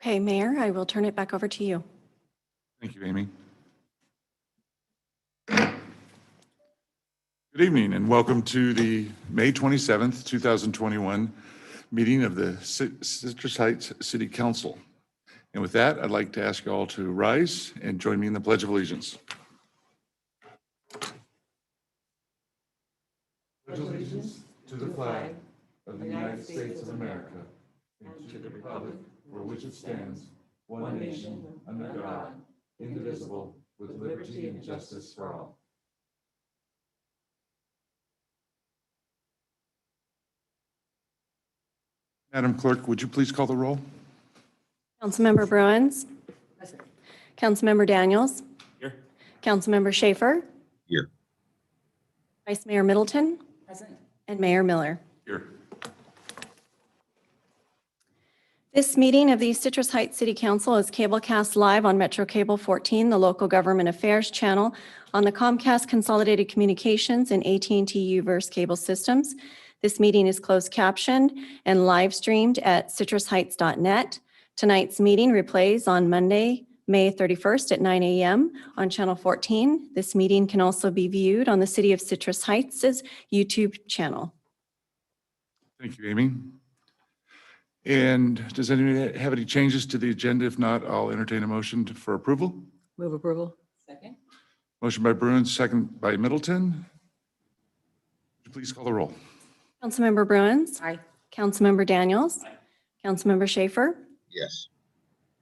Okay, Mayor, I will turn it back over to you. Thank you, Amy. Good evening and welcome to the May 27th, 2021 meeting of the Citrus Heights City Council. And with that, I'd like to ask you all to rise and join me in the Pledge of Allegiance. Pledge allegiance to the flag of the United States of America and to the republic for which it stands, one nation, under God, indivisible, with liberty and justice for all. Madam Clerk, would you please call the roll? Councilmember Bruins. Present. Councilmember Daniels. Here. Councilmember Schaefer. Here. Vice Mayor Middleton. Present. And Mayor Miller. Here. This meeting of the Citrus Heights City Council is cablecast live on Metro Cable 14, the local government affairs channel, on the Comcast Consolidated Communications and AT&T Uverse cable systems. This meeting is closed captioned and live streamed at citrusheights.net. Tonight's meeting replays on Monday, May 31st at 9 a.m. on Channel 14. This meeting can also be viewed on the City of Citrus Heights' YouTube channel. Thank you, Amy. And does anyone have any changes to the agenda? If not, I'll entertain a motion for approval. Move approval. Second. Motion by Bruins, second by Middleton. Would you please call the roll? Councilmember Bruins. Aye. Councilmember Daniels. Councilmember Schaefer. Yes.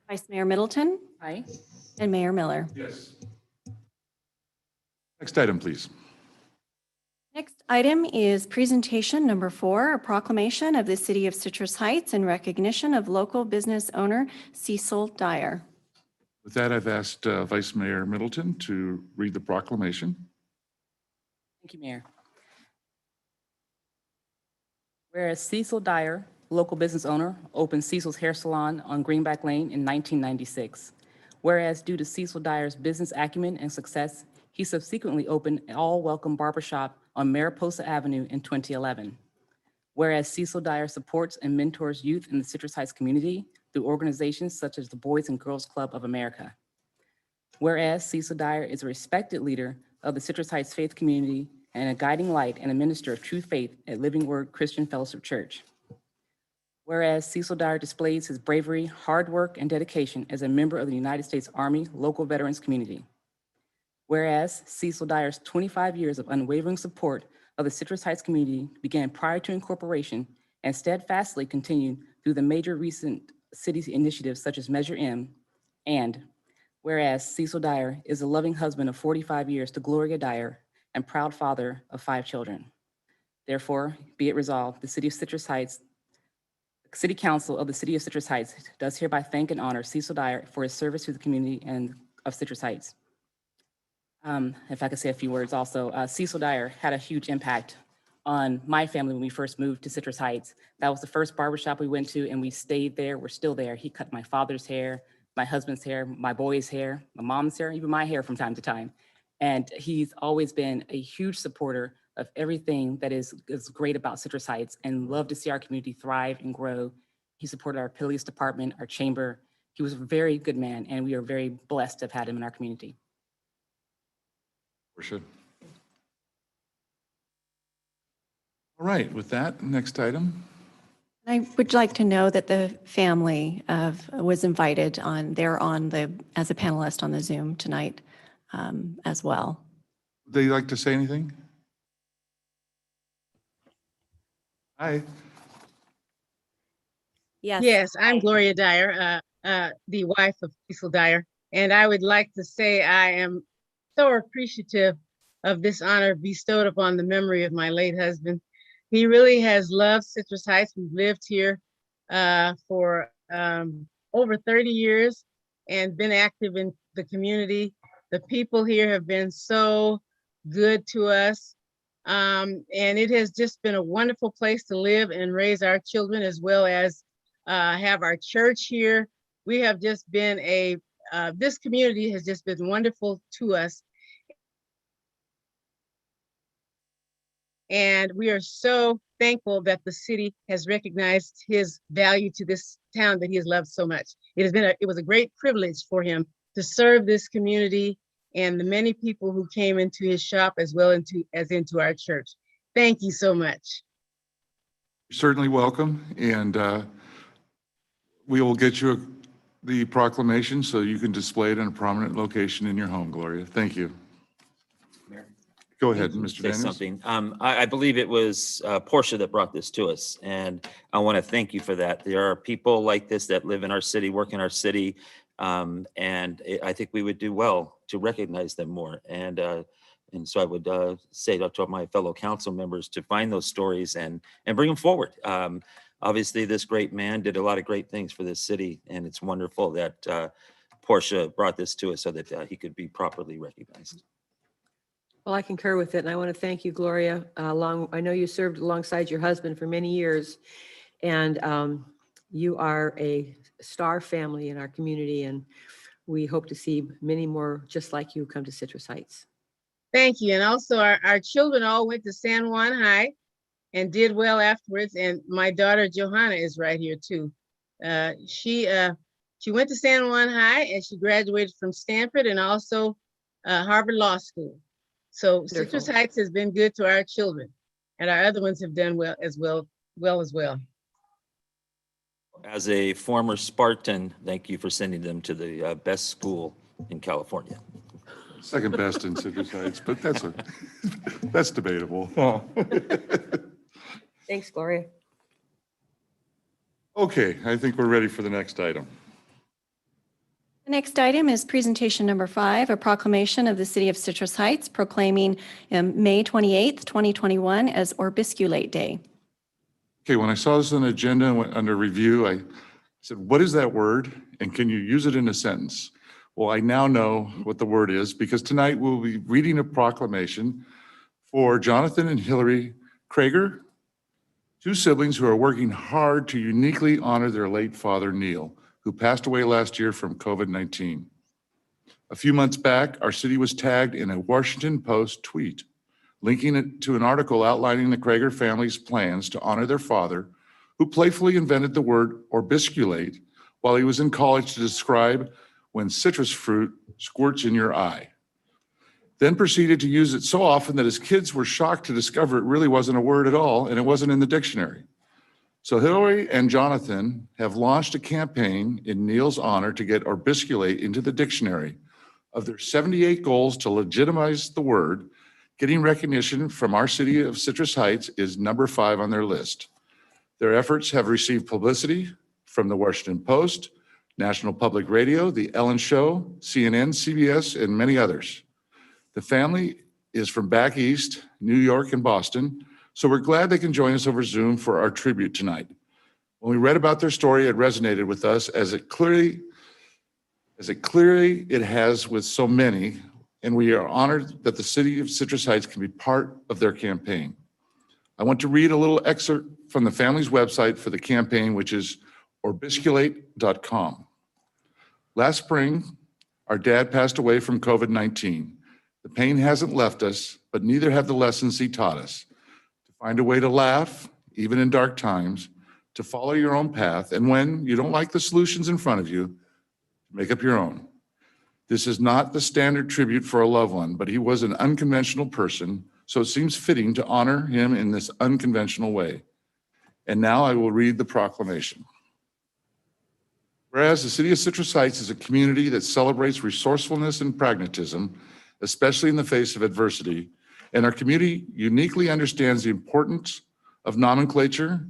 Vice Mayor Middleton. Aye. And Mayor Miller. Yes. Next item, please. Next item is presentation number 4, a proclamation of the City of Citrus Heights in recognition of local business owner Cecil Dyer. With that, I've asked Vice Mayor Middleton to read the proclamation. Thank you, Mayor. Whereas Cecil Dyer, local business owner, opened Cecil's Hair Salon on Greenback Lane in 1996. Whereas due to Cecil Dyer's business acumen and success, he subsequently opened an all-welcome barbershop on Mariposa Avenue in 2011. Whereas Cecil Dyer supports and mentors youth in the Citrus Heights community through organizations such as the Boys and Girls Club of America. Whereas Cecil Dyer is a respected leader of the Citrus Heights faith community and a guiding light and a minister of true faith at Living Word Christian Fellowship Church. Whereas Cecil Dyer displays his bravery, hard work, and dedication as a member of the United States Army Local Veterans Community. Whereas Cecil Dyer's 25 years of unwavering support of the Citrus Heights community began prior to incorporation and steadfastly continued through the major recent city initiatives such as Measure M. And whereas Cecil Dyer is a loving husband of 45 years to Gloria Dyer and proud father of 5 children. Therefore, be it resolved, the City of Citrus Heights, City Council of the City of Citrus Heights does hereby thank and honor Cecil Dyer for his service to the community and of Citrus Heights. If I could say a few words also, Cecil Dyer had a huge impact on my family when we first moved to Citrus Heights. That was the first barbershop we went to and we stayed there, we're still there. He cut my father's hair, my husband's hair, my boy's hair, my mom's hair, even my hair from time to time. And he's always been a huge supporter of everything that is great about Citrus Heights and loved to see our community thrive and grow. He supported our police department, our chamber. He was a very good man and we are very blessed to have had him in our community. Worship. All right, with that, next item. I would like to know that the family was invited on, they're on as a panelist on the Zoom tonight as well. Would they like to say anything? Hi. Yes. Yes, I'm Gloria Dyer, the wife of Cecil Dyer, and I would like to say I am so appreciative of this honor bestowed upon the memory of my late husband. He really has loved Citrus Heights. We've lived here for over 30 years and been active in the community. The people here have been so good to us. And it has just been a wonderful place to live and raise our children, as well as have our church here. We have just been this community has just been wonderful to us. And we are so thankful that the city has recognized his value to this town that he has loved so much. It was a great privilege for him to serve this community and the many people who came into his shop as well as into our church. Thank you so much. You're certainly welcome, and we will get you the proclamation so you can display it in a prominent location in your home, Gloria. Thank you. Mayor, Go ahead, can I Mr. say Daniels. something. I believe it was Portia that brought this to us, and I want to thank you for that. There are people like this that live in our city, work in our city, I think we would do well to recognize them more. And so I would say to my fellow council members to find those stories and bring them forward. Obviously, this great man did a lot of great things for this city, and it's wonderful that Portia brought this to us so that he could be properly recognized. Well, I concur with it, and I want to thank you, Gloria. I know you served alongside your husband for many years, and you are a star family in our community, and we hope to see many more just like you come to Citrus Heights. Thank you. And also our children all went to San Juan High and did well afterwards. And my daughter Johanna is right here too. She went to San Juan High and she graduated from Stanford and also Harvard Law School. So Wonderful. Citrus Heights has been good to our children, and our other ones have done well as well. As a former Spartan, thank you for sending them to the best school in California. Second best in Citrus Heights, but that's debatable. Thanks, Gloria. Okay, I think we're ready for the next item. The next item is presentation number 5, a proclamation of the City of Citrus Heights proclaiming May 28th, 2021 as Orbisculate Day. Okay, when I saw this on the agenda and went under review, I said, what is that word? And can you use it in a sentence? Well, I now know what the word is because tonight we'll be reading a proclamation for Jonathan and Hillary Krager, 2 siblings who are working hard to uniquely honor their late father, Neil, who passed away last year from COVID-19. A few months back, our city was tagged in a Washington Post tweet, linking it to an article outlining the Krager family's plans to honor their father, who playfully invented the word orbisculate while he was in college to describe when citrus fruit squirts in your eye. Then proceeded to use it so often that his kids were shocked to discover it really wasn't a word at all and it wasn't in the dictionary. So Hillary and Jonathan have launched a campaign in Neil's honor to get orbisculate into the dictionary. Of their 78 goals to legitimize the word, getting recognition from our city of Citrus Heights is number 5 on their list. Their efforts have received publicity from the Washington Post, National Public Radio, The Ellen Show, CNN, CBS, and many others. The family is from back east, New York and Boston, so we're glad they can join us over Zoom for our tribute tonight. When we read about their story, it resonated with us as it clearly has with so many, and we are honored that the city of Citrus Heights can be part of their campaign. I want to read a little excerpt from the family's website for the campaign, which is orbisculate.com. Last spring, our dad passed away from COVID-19. The pain hasn't left us, but neither have the lessons he taught us. To find a way to laugh, even in dark times, to follow your own path, and when you don't like the solutions in front of you, make up your own. This is not the standard tribute for a loved one, but he was an unconventional person, so it seems fitting to honor him in this unconventional way. And now I will read the proclamation. Whereas the city of Citrus Heights is a community that celebrates resourcefulness and pragmatism, especially in the face of adversity, and our community uniquely understands the importance of nomenclature,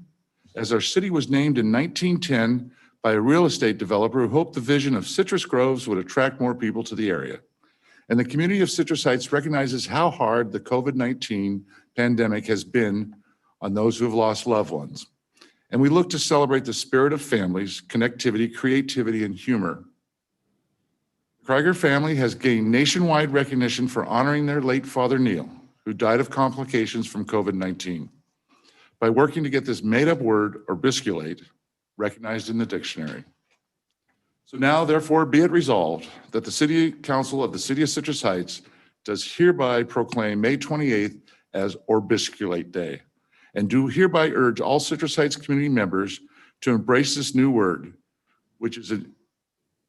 as our city was named in 1910 by a real estate developer who hoped the vision of citrus groves would attract more people to the area. And the community of Citrus Heights recognizes how hard the COVID-19 pandemic has been on those who have lost loved ones. And we look to celebrate the spirit of families, connectivity, creativity, and humor. The Krager family has gained nationwide recognition for honoring their late father, Neil, who died of complications from COVID-19, by working to get this made-up word, orbisculate, recognized in the dictionary. So now, therefore, be it resolved that the City Council of the City of Citrus Heights does hereby proclaim May 28th as Orbisculate Day, and do hereby urge all Citrus Heights community members to embrace this new word, which is an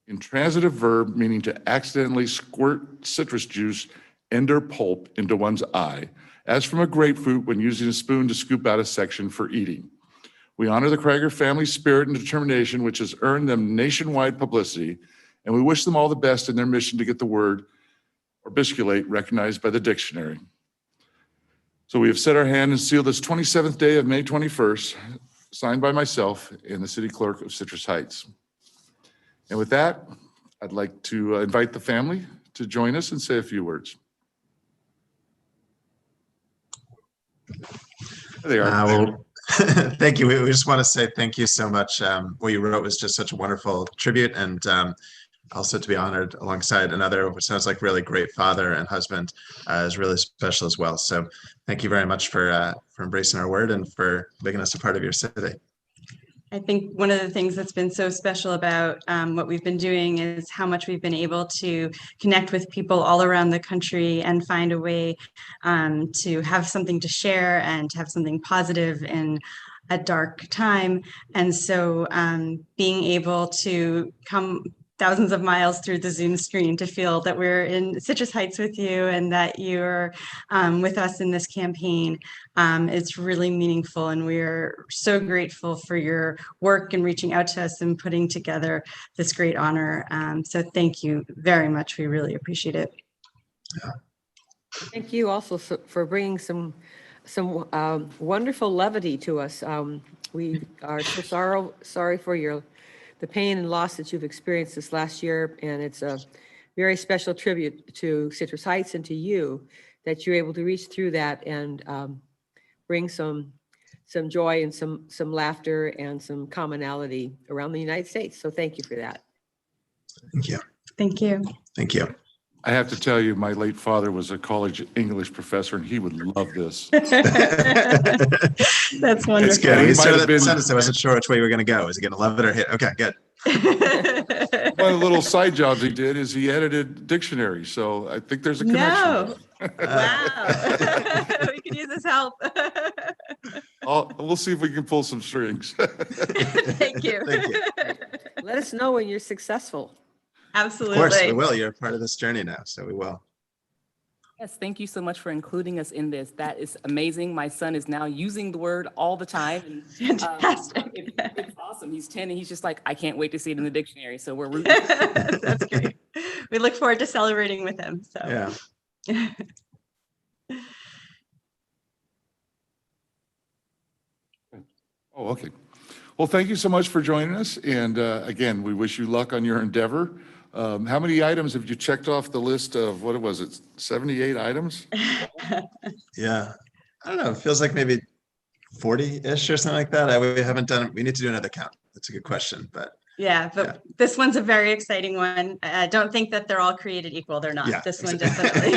intransitive verb meaning to accidentally squirt citrus juice and or pulp into one's eye, as from a grapefruit when using a spoon to scoop out a section for eating. We honor the Krager family's spirit and determination, which has earned them nationwide publicity, and we wish them all the best in their mission to get the word orbisculate recognized by the dictionary. So we have set our hand and sealed this 27th day of May 21st, signed by myself and the city clerk of Citrus Heights. And with that, I'd like to invite the family to join us and say a few words. There they are. Well, thank you. We just want to say thank you so much. What you wrote was just such a wonderful tribute, and also to be honored alongside another, which sounds like really great father and husband, is really special as well. So thank you very much for embracing our word and for making us a part of your city. I think one of the things that's been so special about what we've been doing is how much we've been able to connect with people all around the country and find a way to have something to share and to have something positive in a dark time. And so being able to come thousands of miles through the Zoom screen to feel that we're in Citrus Heights with you and that you're with us in this campaign. It's really meaningful, and we're so grateful for your work and reaching out to us and putting together this great honor. So thank you very much. We really appreciate it. Thank you also for bringing some wonderful levity to us. We are so sorry for the pain and loss that you've experienced this last year, and it's a very special tribute to Citrus Heights and to you that you're able to reach through that and bring some joy and some laughter and some commonality around the United States. So thank you for that. Thank you. Thank you. Thank you. I have to tell you, my late father was a college English professor, and he would love this. That's wonderful. It's good. He You might started have that been- sentence. I wasn't sure which way you were going to go. Is he going to love it or hate? Okay, good. One of the little side jobs he did is he edited dictionaries, so I think there's a connection. No. Wow. We could use his help. We'll see if we can pull some strings. Thank you. Thank you. Let us know when you're successful. Of course, we Absolutely. will. You're a part of this journey now, so we will. Yes, thank you so much for including us in this. That is amazing. My son is now using the word all the time. And, Fantastic. it's awesome. He's 10 and he's just like, I can't wait to see it in the dictionary. So we're rooting. That's great. We look forward to celebrating with him. So. Yeah. Oh, okay. Well, thank you so much for joining us. And again, we wish you luck on your endeavor. How many items have you checked off the list of, what was it, 78 items? Yeah. I don't know. It feels like maybe 40-ish or something like that. We haven't done it. We need to do another count. That's a good question, but Yeah, but Yeah. this one's a very exciting one. I don't think that they're all created equal. They're not. Yeah, This one definitely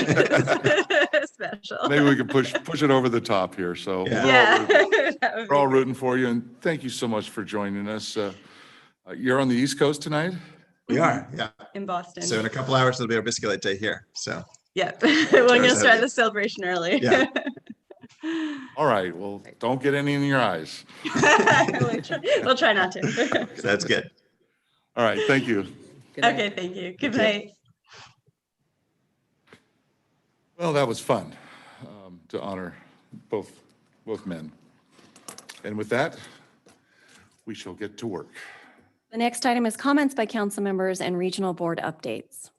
is special. Maybe we can push it over the top here. So Yeah. Yeah. that would we're all be- rooting for you. And thank you so much for joining us. You're on the East Coast tonight? we are. Yeah. in Boston. So in a couple hours, it'll be our Bisculate Day here. So Yeah, we're gonna Sure. start the celebration early. Yeah. All right. Well, don't get any in your eyes. We'll try not to. that's good. All right. Thank you. Good night. Okay, thank you. Good Thank you. night. Well, that was fun to honor both men. And with that, we shall get to work. The next item is comments by council members and regional board updates.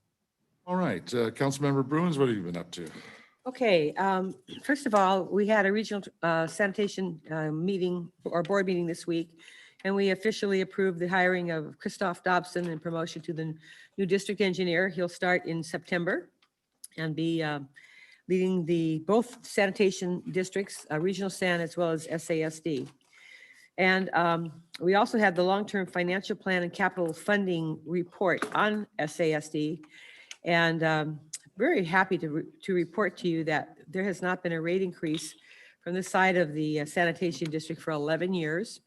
All right. Councilmember Bruins, what have you been up to? Okay, first of all, we had a regional sanitation meeting or board meeting this week, and we officially approved the hiring of Christoph Dobson and promotion to the new district engineer. He'll start in September and be leading both sanitation districts, regional san as well as SASD. And we also had the long-term financial plan and capital funding report on SASD. And very happy to report to you that there has not been a rate increase from the side of the sanitation district for 11 years.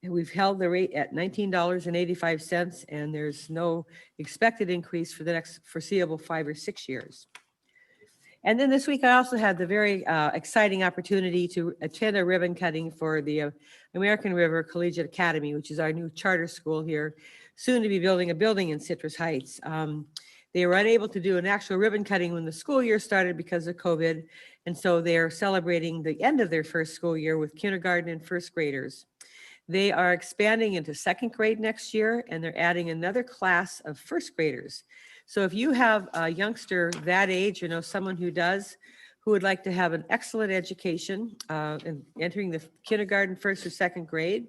And we've held the rate at $19.85, and there's no expected increase for the next foreseeable 5 or 6 years. And then this week, I also had the very exciting opportunity to attend a ribbon cutting for the American River Collegiate Academy, which is our new charter school here, soon to be building a building in Citrus Heights. They were unable to do an actual ribbon cutting when the school year started because of COVID. And so they're celebrating the end of their first school year with kindergarten and first graders. They are expanding into second grade next year, and they're adding another class of first graders. So if you have a youngster that age, you know, someone who would like to have an excellent education and entering the kindergarten, first or second grade,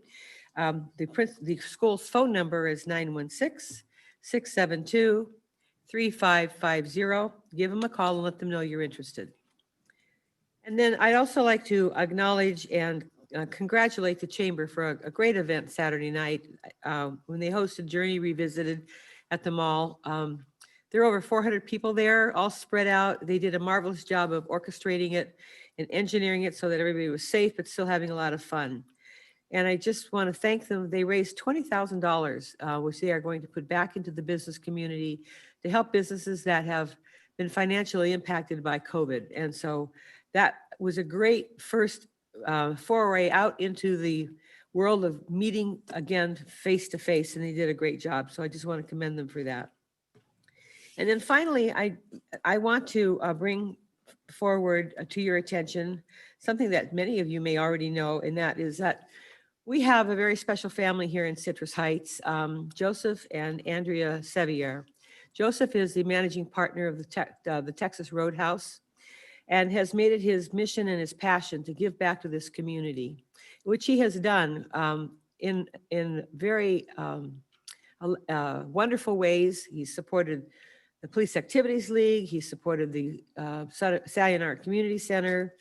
the school's phone number is 916-672-3550. Give them a call and let them know you're interested. And then I'd also like to acknowledge and congratulate the Chamber for a great event Saturday night when they hosted Journey Revisited at the mall. There are over 400 people there, all spread out. They did a marvelous job of orchestrating it and engineering it so that everybody was safe, but still having a lot of fun. And I just want to thank them. They raised $20,000, which they are going to put back into the business community to help businesses that have been financially impacted by COVID. And so that was a great first foray out into the world of meeting again face-to-face, and they did a great job. So I just want to commend them for that. And then finally, I want to bring forward to your attention something that many of you may already know, and that is that we have a very special family here in Citrus Heights, Joseph and Andrea Sevier. Joseph is the managing partner of the Texas Roadhouse and has made it his mission and his passion to give back to this community, which he has done in very wonderful ways. He's supported the Police Activities League. He supported the Sayonara Community Center.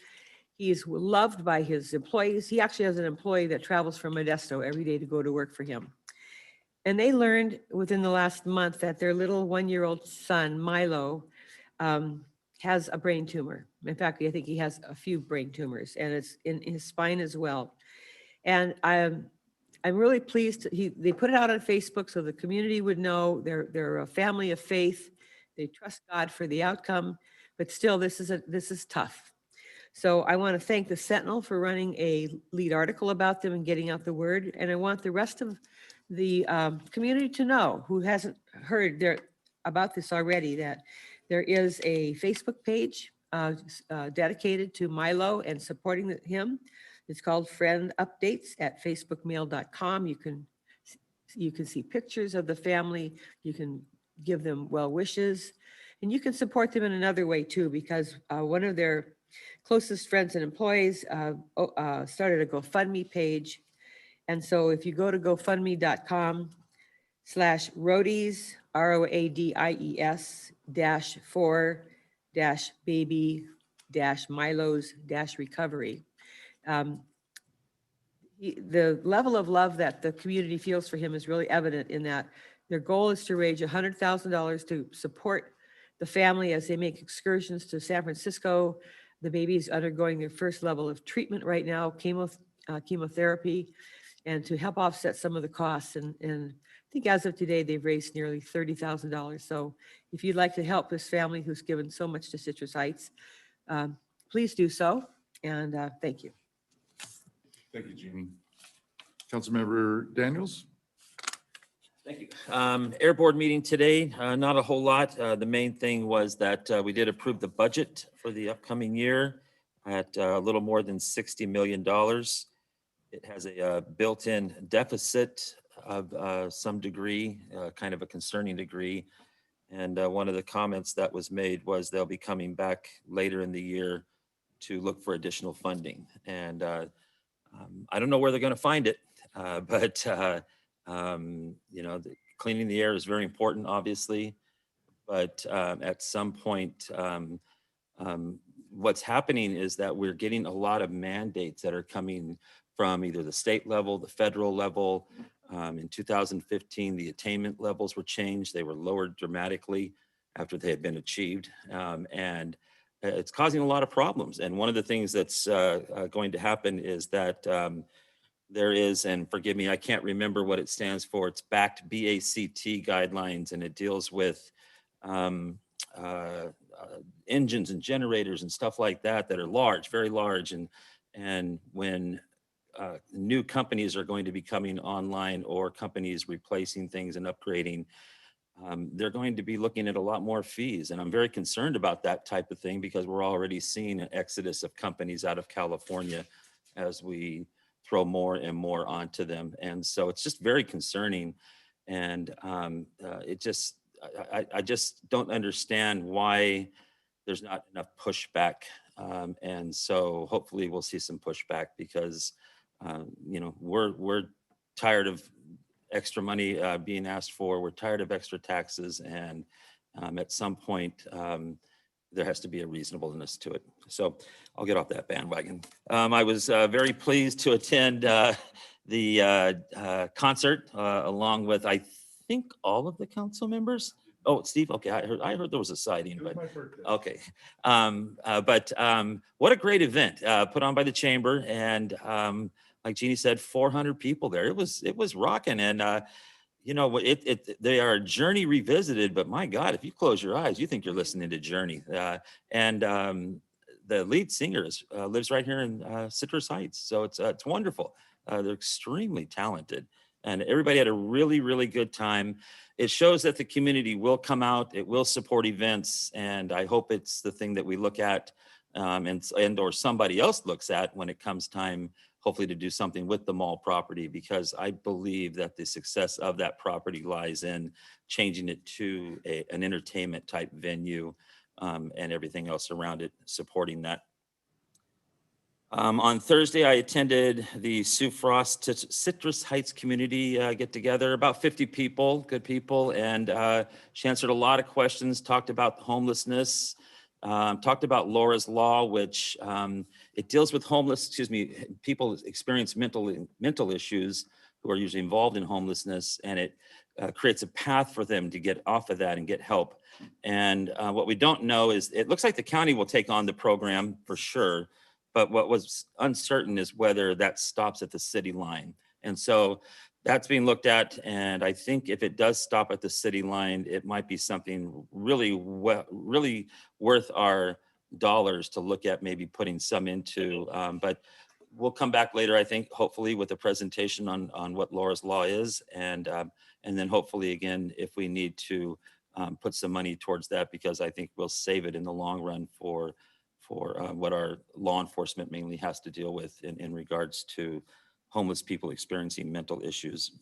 He's loved by his employees. He actually has an employee that travels from Modesto every day to go to work for him. And they learned within the last month that their little one-year-old son, Milo, has a brain tumor. In fact, I think he has a few brain tumors, and it's in his spine as well. And I'm really pleased. They put it out on Facebook so the community would know. They're a family of faith. They trust God for the outcome, but still, this is tough. So I want to thank the Sentinel for running a lead article about them and getting out the word. And I want the rest of the community to know, who hasn't heard about this already, that there is a Facebook page dedicated to Milo and supporting him. It's called Friend Updates at facebookmail.com. You can see pictures of the family. You can give them well wishes, and you can support them in another way too, because one of their closest friends and employees started a GoFundMe page. And so if you go to GoFundMe.com/Roadies, ROADIES -4-baby-Milo's-recovery. The level of love that the community feels for him is really evident in that their goal is to raise $100,000 to support the family as they make excursions to San Francisco. The baby is undergoing their first level of treatment right now, chemotherapy, and to help offset some of the costs. And I think as of today, they've raised nearly $30,000. So if you'd like to help this family who's given so much to Citrus Heights, please do so. And thank you. Thank you, Jeannie. Councilmember Daniels? Thank you. Air Board meeting today, not a whole lot. The main thing was that we did approve the budget for the upcoming year at a little more than $60 million. It has a built-in deficit of some degree, kind of a concerning degree. And one of the comments that was made was they'll be coming back later in the year to look for additional funding. And I don't know where they're going to find it, but cleaning the air is very important, obviously. But at some point, what's happening is that we're getting a lot of mandates that are coming from either the state level, the federal level. In 2015, the attainment levels were changed. They were lowered dramatically after they had been achieved. And it's causing a lot of problems. And one of the things that's going to happen is that there is, and forgive me, I can't remember what it stands for. It's BACT guidelines, and it deals with engines and generators and stuff like that that are large, very large. And when new companies are going to be coming online or companies replacing things and upgrading, they're going to be looking at a lot more fees. And I'm very concerned about that type of thing because we're already seeing an exodus of companies out of California as we throw more and more onto them. And so it's just very concerning. And I just don't understand why there's not enough pushback. And so hopefully we'll see some pushback because, we're tired of extra money being asked for. We're tired of extra taxes. And at some point, there has to be a reasonableness to it. So I'll get off that bandwagon. I was very pleased to attend the concert along with, I think, all of the council members. Oh, Steve, okay, I heard there was a sighting, but okay. But what a great event put on by the chamber. And like Jeannie said, 400 people there. It was rocking. And they are Journey revisited, but my God, if you close your eyes, you think you're listening to Journey. And the lead singer lives right here in Citrus Heights. So it's wonderful. They're extremely talented. And everybody had a really, really good time. It shows that the community will come out, it will support events, and I hope it's the thing that we look at and or somebody else looks at when it comes time, hopefully, to do something with the mall property, because I believe that the success of that property lies in changing it to an entertainment type venue and everything else around it, supporting that. On Thursday, I attended the Sue Frost Citrus Heights community get together, about 50 people, good people. And she answered a lot of questions, talked about homelessness, talked about Laura's Law, which it deals with people experience mental issues who are usually involved in homelessness, and it creates a path for them to get off of that and get help. And what we don't know is, it looks like the county will take on the program for sure. But what was uncertain is whether that stops at the city line. And so that's being looked at. And I think if it does stop at the city line, it might be something really worth our dollars to look at, maybe putting some into. But we'll come back later, I think, hopefully with a presentation on what Laura's Law is. And then hopefully, again, if we need to put some money towards that, because I think we'll save it in the long run for what our law enforcement mainly has to deal with in regards to homeless people experiencing mental issues.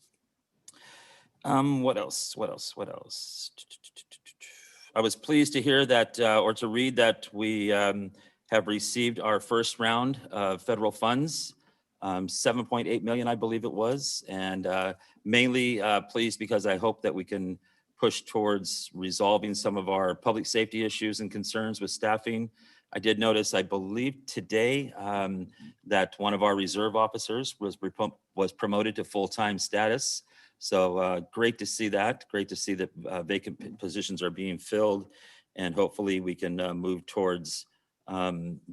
What else? I was pleased to hear that, or to read that we have received our first round of federal funds, 7.8 million, I believe it was. And mainly pleased because I hope that we can push towards resolving some of our public safety issues and concerns with staffing. I did notice, I believe today, that one of our reserve officers was promoted to full-time status. So great to see that. Great to see that vacant positions are being filled, and hopefully we can move towards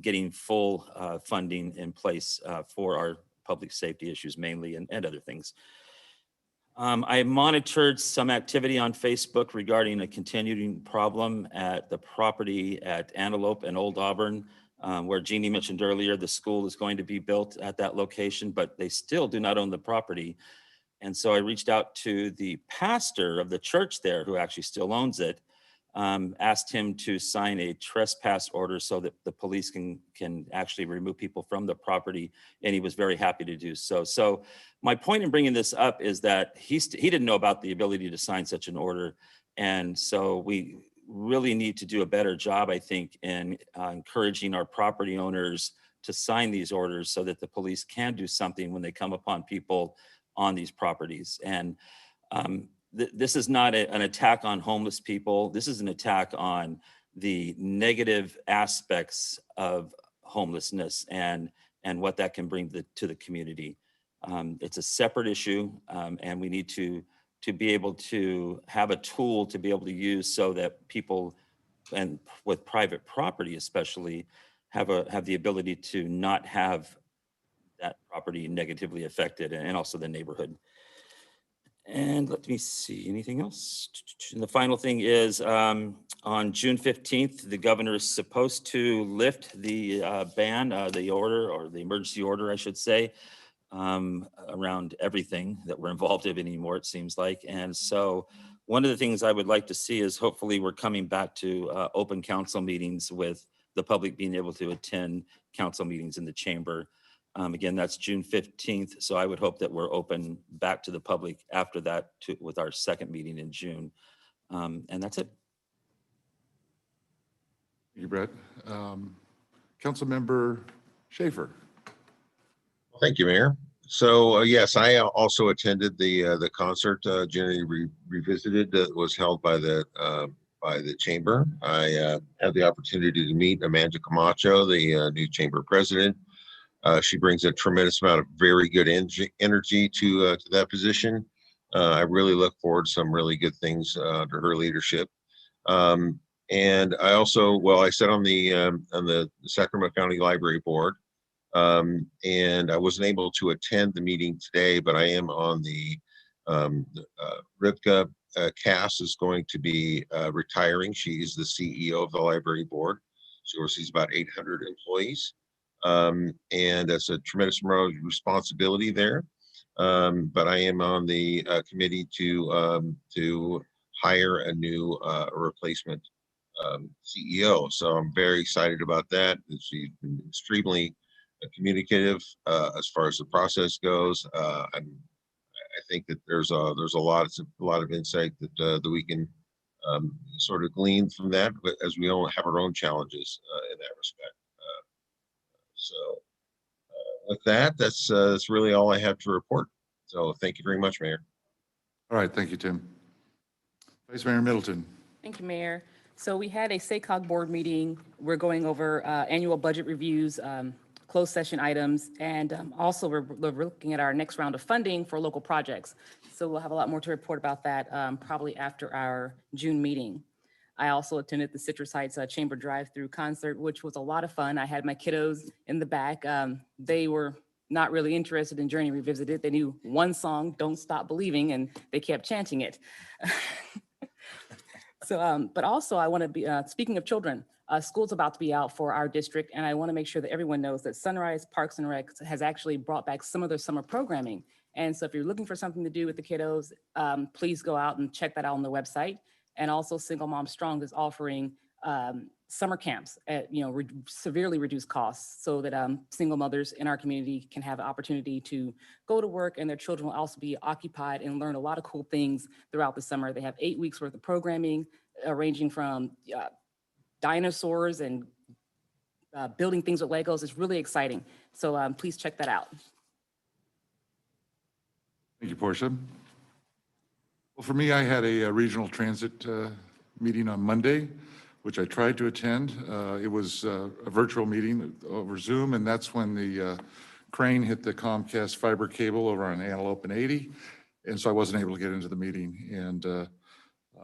getting full funding in place for our public safety issues mainly, and other things. I monitored some activity on Facebook regarding a continuing problem at the property at Antelope and Old Auburn, where Jeannie mentioned earlier, the school is going to be built at that location, but they still do not own the property. And so I reached out to the pastor of the church there, who actually still owns it, asked him to sign a trespass order so that the police can actually remove people from the property, and he was very happy to do so. So my point in bringing this up is that he didn't know about the ability to sign such an order, and so we really need to do a better job, I think, in encouraging our property owners to sign these orders so that the police can do something when they come upon people on these properties. And this is not an attack on homeless people. This is an attack on the negative aspects of homelessness and what that can bring to the community. It's a separate issue, and we need to be able to have a tool to be able to use so that people, and with private property especially, have the ability to not have that property negatively affected, and also the neighborhood. And let me see, anything else? And the final thing is, on June 15th, the governor is supposed to lift the ban, the order, or the emergency order, I should say, around everything that we're involved in anymore, it seems like. And so one of the things I would like to see is hopefully we're coming back to open council meetings with the public being able to attend council meetings in the chamber. Again, that's June 15th. So I would hope that we're open back to the public after that with our second meeting in June. And that's it. Thank you, Brett. Councilmember Schaefer. Thank you, Mayor. So yes, I also attended the concert January Revisited that was held by the chamber. I had the opportunity to meet Amanda Camacho, the new chamber president. She brings a tremendous amount of very good energy to that position. I really look forward to some really good things under her leadership. And I also, well, I sat on the Sacramento County Library Board. And I wasn't able to attend the meeting today, but I am on the Rivka Cass is going to be retiring. She is the CEO of the library board. She oversees about 800 employees. And that's a tremendous amount of responsibility there. But I am on the committee to hire a new replacement CEO. So I'm very excited about that. She's been extremely communicative as far as the process goes. I think that there's a lot of insight that we can sort of glean from that, but as we all have our own challenges in that respect. So with that, that's really all I have to report. So thank you very much, Mayor. All right, thank you, Tim. Vice Mayor Middleton. Thank you, Mayor. So we had a SACOG board meeting. We're going over annual budget reviews, closed session items, and also we're looking at our next round of funding for local projects. So we'll have a lot more to report about that probably after our June meeting. I also attended the Citrus Heights Chamber Drive-Through concert, which was a lot of fun. I had my kiddos in the back. They were not really interested in Journey Revisited. They knew one song, Don't Stop Believing, and they kept chanting it. So, but also I want to be, speaking of children, school's about to be out for our district, and I want to make sure that everyone knows that Sunrise Parks and Rec has actually brought back some of their summer programming. And so if you're looking for something to do with the kiddos, please go out and check that out on the website. And also Single Mom Strong is offering summer camps at severely reduced costs so that single mothers in our community can have an opportunity to go to work, and their children will also be occupied and learn a lot of cool things throughout the summer. They have 8 weeks worth of programming ranging from dinosaurs and building things with Legos. It's really exciting. So please check that out. Thank you, Portia. Well, for me, I had a regional transit meeting on Monday, which I tried to attend. It was a virtual meeting over Zoom, and that's when the crane hit the Comcast fiber cable over on Antelope and 80. And so I wasn't able to get into the meeting. And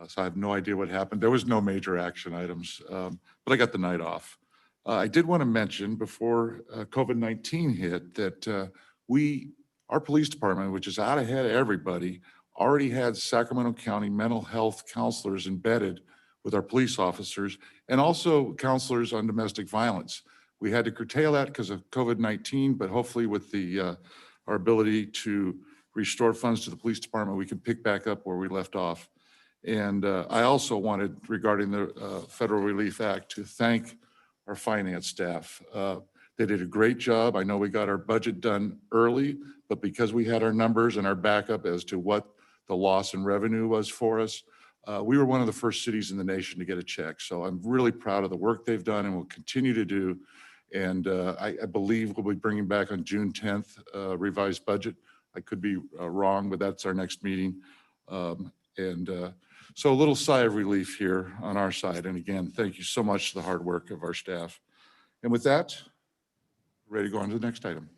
so I have no idea what happened. There was no major action items, but I got the night off. I did want to mention before COVID-19 hit that our police department, which is out ahead of everybody, already had Sacramento County mental health counselors embedded with our police officers, and also counselors on domestic violence. We had to curtail that because of COVID-19, but hopefully with our ability to restore funds to the police department, we can pick back up where we left off. And I also wanted, regarding the Federal Relief Act, to thank our finance staff. They did a great job. I know we got our budget done early, but because we had our numbers and our backup as to what the loss in revenue was for us, we were one of the first cities in the nation to get a check. So I'm really proud of the work they've done and will continue to do. And I believe we'll be bringing back on June 10th revised budget. I could be wrong, but that's our next meeting. So a little sigh of relief here on our side. And again, thank you so much to the hard work of our staff. And with that, ready to go on to the next item.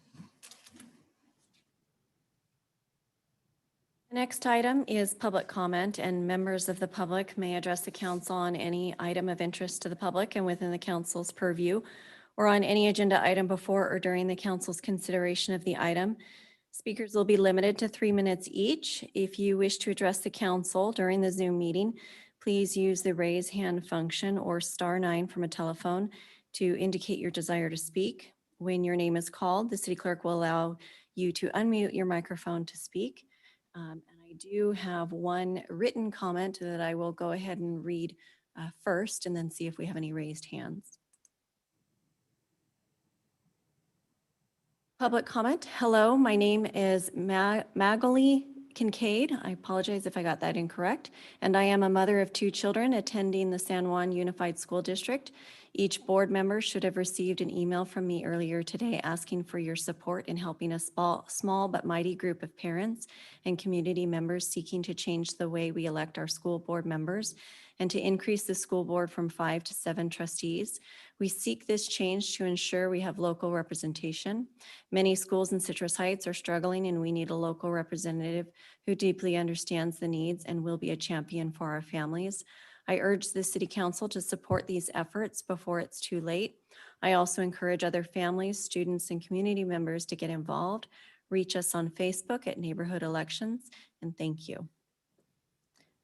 The next item is public comment, and members of the public may address the council on any item of interest to the public and within the council's purview, or on any agenda item before or during the council's consideration of the item. Speakers will be limited to 3 minutes each. If you wish to address the council during the Zoom meeting, please use the raise hand function or *9 from a telephone to indicate your desire to speak. When your name is called, the city clerk will allow you to unmute your microphone to speak. And I do have one written comment that I will go ahead and read first and then see if we have any raised hands. Public comment. Hello, my name is Magali Kincaid. I apologize if I got that incorrect. And I am a mother of 2 children attending the San Juan Unified School District. Each board member should have received an email from me earlier today asking for your support in helping a small but mighty group of parents and community members seeking to change the way we elect our school board members and to increase the school board from 5 to 7 trustees. We seek this change to ensure we have local representation. Many schools in Citrus Heights are struggling, and we need a local representative who deeply understands the needs and will be a champion for our families. I urge the City Council to support these efforts before it's too late. I also encourage other families, students, and community members to get involved. Reach us on Facebook at Neighborhood Elections, and thank you.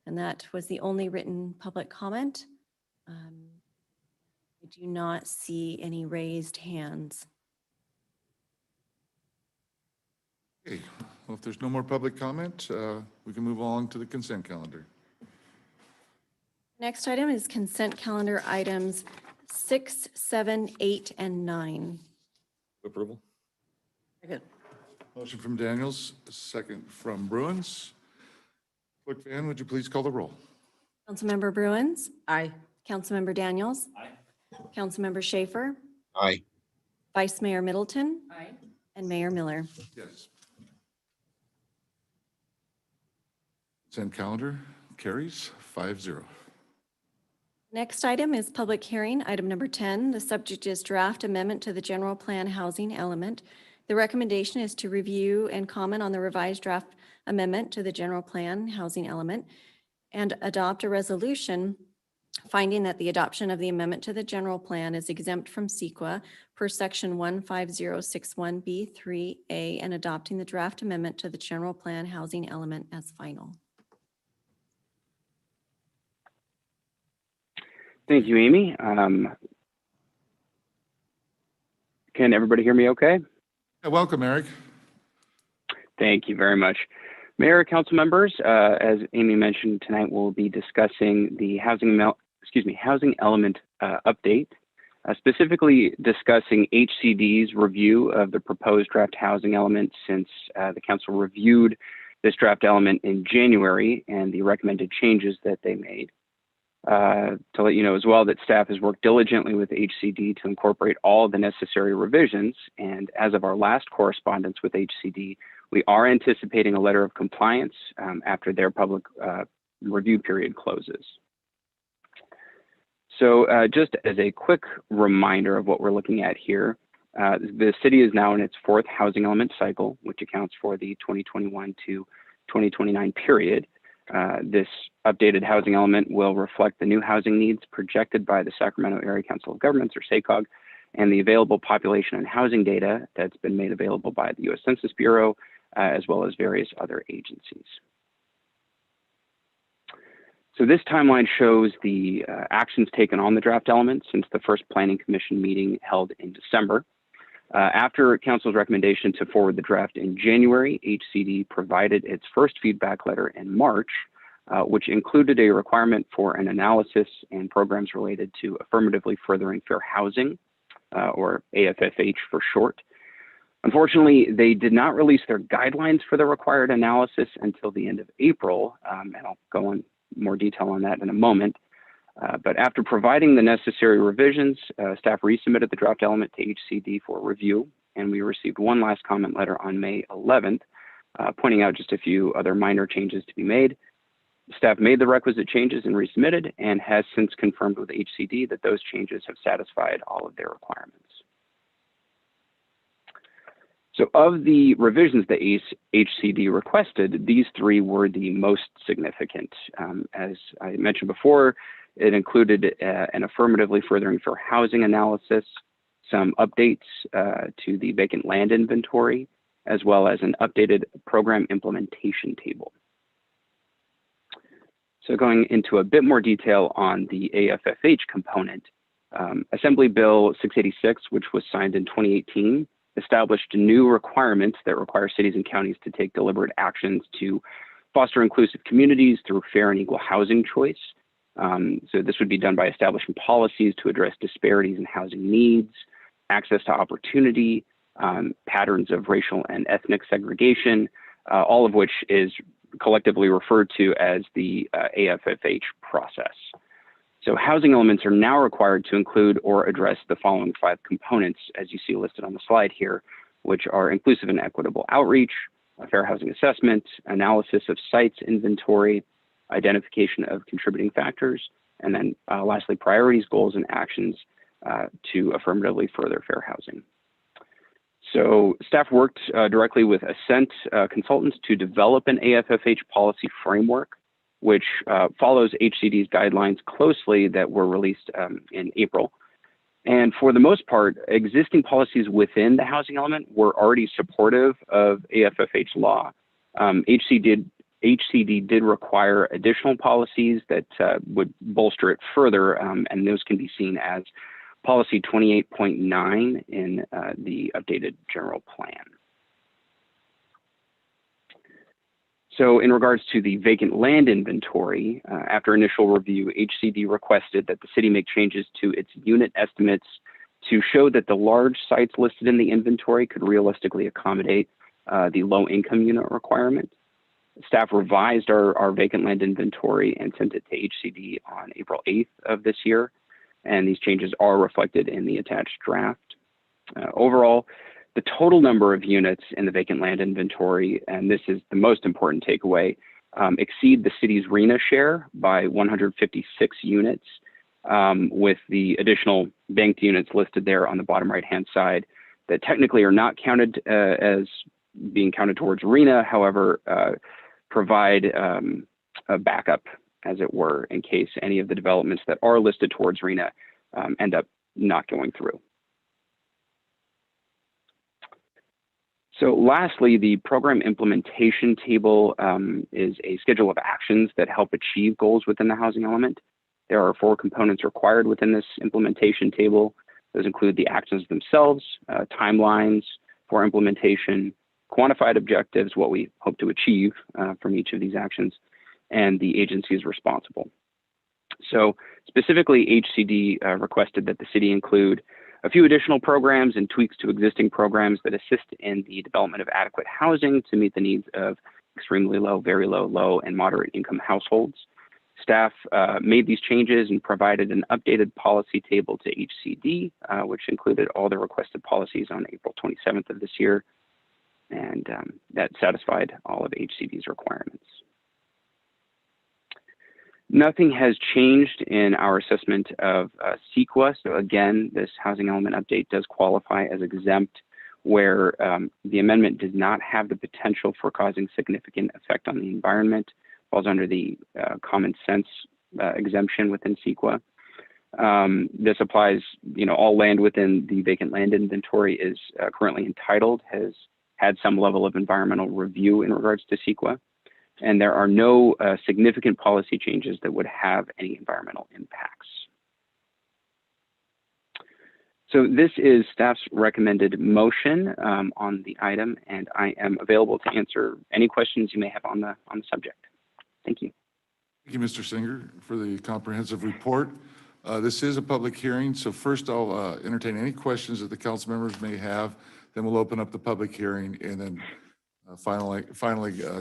And that was the only written public comment. I do not see any raised hands. Okay, well, if there's no more public comment, we can move on to the consent calendar. Next item is consent calendar items 6, 7, 8, and 9. Approval. Second. Motion from Daniels, second from Bruins. Clerk Van, would you please call the roll? Councilmember Bruins, Aye. Councilmember Daniels. Aye. Councilmember Schaefer, Aye. Vice Mayor Middleton, Aye. and Mayor Miller. Yes. Consent calendar carries 5-0. Next item is public hearing, item number 10. The subject is draft amendment to the general plan housing element. The recommendation is to review and comment on the revised draft amendment to the general plan housing element and adopt a resolution finding that the adoption of the amendment to the general plan is exempt from CEQA per section 15061B3A and adopting the draft amendment to the general plan housing element as final. Thank you, Amy. Can everybody hear me okay? Welcome, Eric. Thank you very much. Mayor, council members, as Amy mentioned, tonight we'll be discussing the housing element update, specifically discussing HCD's review of the proposed draft housing element since the council reviewed this draft element in January and the recommended changes that they made. To let you know as well that staff has worked diligently with HCD to incorporate all the necessary revisions, and as of our last correspondence with HCD, we are anticipating a letter of compliance after their public review period closes. So just as a quick reminder of what we're looking at here, the city is now in its 4th housing element cycle, which accounts for the 2021 to 2029 period. This updated housing element will reflect the new housing needs projected by the Sacramento Area Council of Governments, or SACOG, and the available population and housing data that's been made available by the U.S. Census Bureau, as well as various other agencies. So this timeline shows the actions taken on the draft element since the first Planning Commission meeting held in December. After Council's recommendation to forward the draft in January, HCD provided its first feedback letter in March, which included a requirement for an analysis and programs related to affirmatively furthering fair housing, or AFFH for short. Unfortunately, they did not release their guidelines for the required analysis until the end of April, and I'll go in more detail on that in a moment. But after providing the necessary revisions, staff resubmitted the draft element to HCD for review, and we received one last comment letter on May 11th, pointing out just a few other minor changes to be made. Staff made the requisite changes and resubmitted, and has since confirmed with HCD that those changes have satisfied all of their requirements. So of the revisions that HCD requested, these 3 were the most significant. As I mentioned before, it included an affirmatively furthering fair housing analysis, some updates to the vacant land inventory, as well as an updated program implementation table. So going into a bit more detail on the AFFH component, Assembly Bill 686, which was signed in 2018, established new requirements that require cities and counties to take deliberate actions to foster inclusive communities through fair and equal housing choice. So this would be done by establishing policies to address disparities in housing needs, access to opportunity, patterns of racial and ethnic segregation, all of which is collectively referred to as the AFFH process. So housing elements are now required to include or address the following 5 components, as you see listed on the slide here, which are inclusive and equitable outreach, a fair housing assessment, analysis of sites inventory, identification of contributing factors, and then lastly, priorities, goals, and actions to affirmatively further fair housing. So staff worked directly with Ascent consultants to develop an AFFH policy framework, which follows HCD's guidelines closely that were released in April. And for the most part, existing policies within the housing element were already supportive of AFFH law. HCD did require additional policies that would bolster it further, and those can be seen as Policy 28.9 in the updated general plan. So in regards to the vacant land inventory, after initial review, HCD requested that the city make changes to its unit estimates to show that the large sites listed in the inventory could realistically accommodate the low income unit requirement. Staff revised our vacant land inventory and sent it to HCD on April 8th of this year. And these changes are reflected in the attached draft. Overall, the total number of units in the vacant land inventory, and this is the most important takeaway, exceed the city's RHNA share by 156 units, with the additional banked units listed there on the bottom right-hand side that technically are not counted as being counted towards RHNA, however, provide a backup, as it were, in case any of the developments that are listed towards RHNA end up not going through. So lastly, the program implementation table is a schedule of actions that help achieve goals within the housing element. There are 4 components required within this implementation table. Those include the actions themselves, timelines for implementation, quantified objectives, what we hope to achieve from each of these actions, and the agencies responsible. So specifically, HCD requested that the city include a few additional programs and tweaks to existing programs that assist in the development of adequate housing to meet the needs of extremely low, very low, low, and moderate income households. Staff made these changes and provided an updated policy table to HCD, which included all the requested policies on April 27th of this year, and that satisfied all of HCD's requirements. Nothing has changed in our assessment of CEQA. So again, this housing element update does qualify as exempt where the amendment does not have the potential for causing significant effect on the environment, falls under the common sense exemption within CEQA. This applies, all land within the vacant land inventory is currently entitled, has had some level of environmental review in regards to CEQA. And there are no significant policy changes that would have any environmental impacts. So this is staff's recommended motion on the item, and I am available to answer any questions you may have on the subject. Thank you. Thank you, Mr. Singer, for the comprehensive report. This is a public hearing, so first I'll entertain any questions that the council members may have. Then we'll open up the public hearing and then finally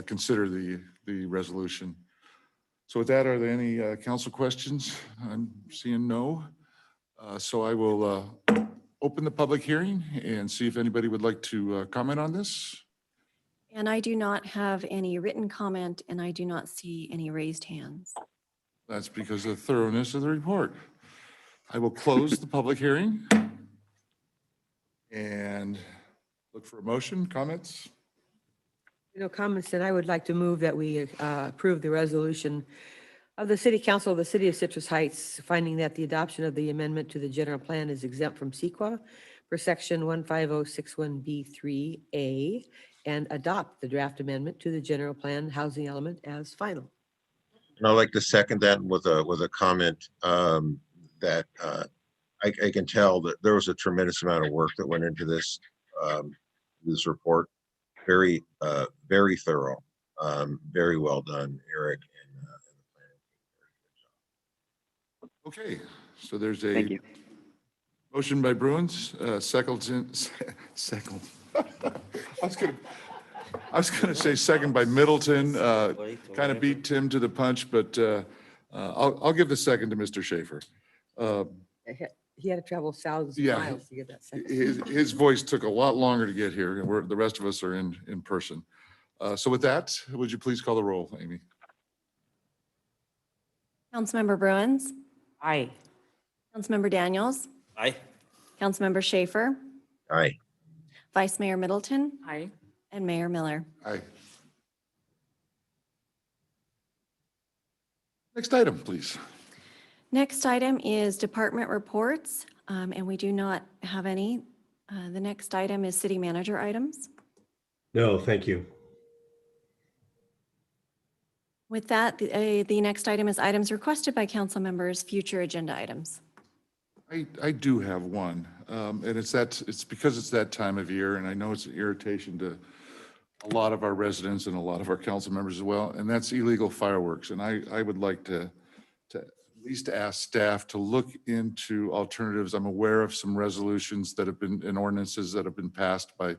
consider the resolution. So with that, are there any council questions? I'm seeing no. So I will open the public hearing and see if anybody would like to comment on this. And I do not have any written comment, and I do not see any raised hands. That's because of the thoroughness of the report. I will close the public hearing and look for a motion, comments. No comments, and I would like to move that we approve the resolution of the City Council of the City of Citrus Heights, finding that the adoption of the amendment to the general plan is exempt from CEQA for section 15061B3A and adopt the draft amendment to the general plan housing element as final. And I'd like to second that with a comment that I can tell that there was a tremendous amount of work that went into this this report. Very very thorough, very well done, Eric and the planning team. Okay, so there's Thank a you. motion by Bruins, second. I was gonna say second by Middleton, kind of beat Tim to the punch, but I'll give the second to Mr. Schaefer. He had to travel thousands of Yeah, miles to get that second. His voice took a lot longer to get here, and the rest of us are in person. So with that, would you please call the roll, Amy? Councilmember Bruins, Aye. Councilmember Daniels, Aye. Councilmember Schaefer, Aye. Vice Mayor Middleton, Aye. and Mayor Miller. Aye. Next item, please. Next item is department reports, and we do not have any. The next item is city manager items. No, thank you. With that, the next item is items requested by council members, future agenda items. I do have one, and it's because it's that time of year, and I know it's an irritation to a lot of our residents and a lot of our council members as well, and that's illegal fireworks. And I would like to at least ask staff to look into alternatives. I'm aware of some resolutions that have been, and ordinances that have been passed by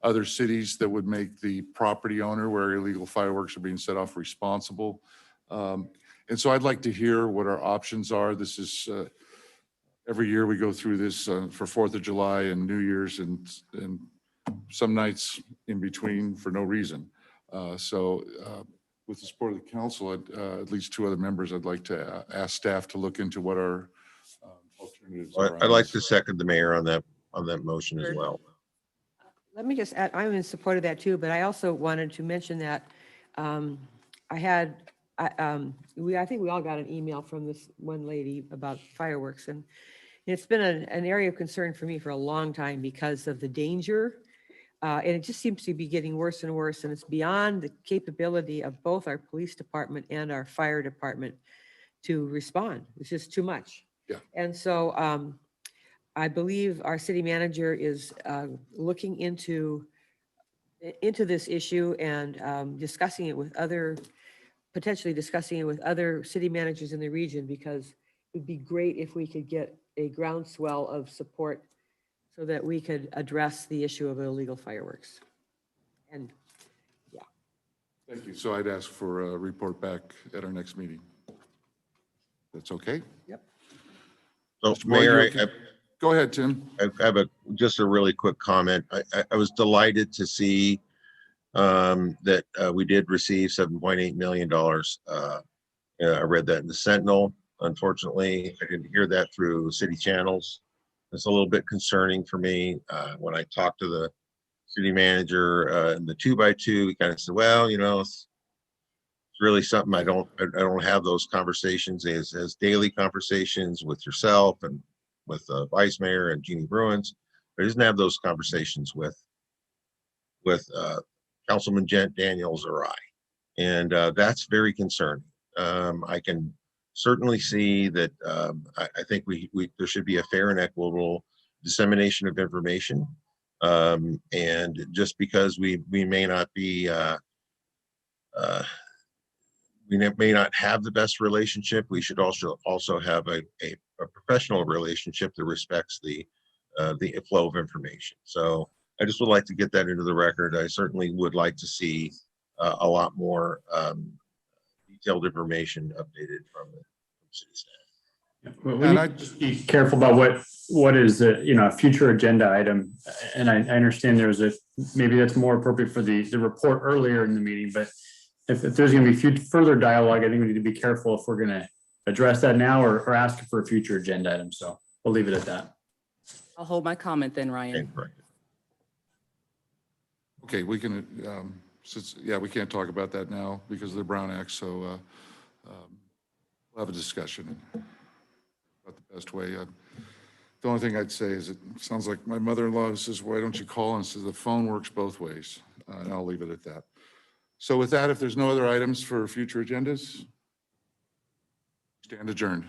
other cities that would make the property owner where illegal fireworks are being set off responsible. And so I'd like to hear what our options are. This is, every year we go through this for 4th of July and New Year's and some nights in between for no reason. So with the support of the council, at least 2 other members, I'd like to ask staff to look into what our alternatives are. I'd like to second the mayor on that motion as well. Let me just add, I'm in support of that too, but I also wanted to mention that I think we all got an email from this one lady about fireworks, and it's been an area of concern for me for a long time because of the danger. And it just seems to be getting worse and worse, and it's beyond the capability of both our police department and our fire department to respond. It's just too much. Yeah. And so I believe our city manager is looking into this issue and potentially discussing it with other city managers in the region, because it'd be great if we could get a groundswell of support so that we could address the issue of illegal fireworks. And yeah. Thank you. So I'd ask for a report back at our next meeting. That's okay? Yep. So Mr. Boyd, Mayor, you okay? Go ahead, Tim. I have just a really quick comment. I was delighted to see that we did receive $7.8 million. I read that in the Sentinel. Unfortunately, I didn't hear that through city channels. It's a little bit concerning for me. When I talked to the city manager in the 2x2, he kind of said, well, it's really something I don't have those conversations as daily conversations with yourself and with Vice Mayor and Jeannie Bruins. I doesn't have those conversations with Councilman Daniels or I. And that's very concerning. I can certainly see that I think there should be a fair and equitable dissemination of information. And just because we may not be, we may not have the best relationship, we should also have a professional relationship that respects the flow of information. So I just would like to get that into the record. I certainly would like to see a lot more detailed information updated from the city staff. Well, we need to just be careful about what is a future agenda item. And I understand maybe that's more appropriate for the report earlier in the meeting, but if there's going to be further dialogue, I think we need to be careful if we're going to address that now or ask for a future agenda item. So we'll leave it at that. I'll hold my comment then, Ryan. Okay, we can, we can't talk about that now because of the Brown Act. So we'll have a discussion about the best way. The only thing I'd say is it sounds like my mother-in-law says, why don't you call? And says the phone works both ways. And I'll leave it at that. So with that, if there's no other items for future agendas, stand adjourned.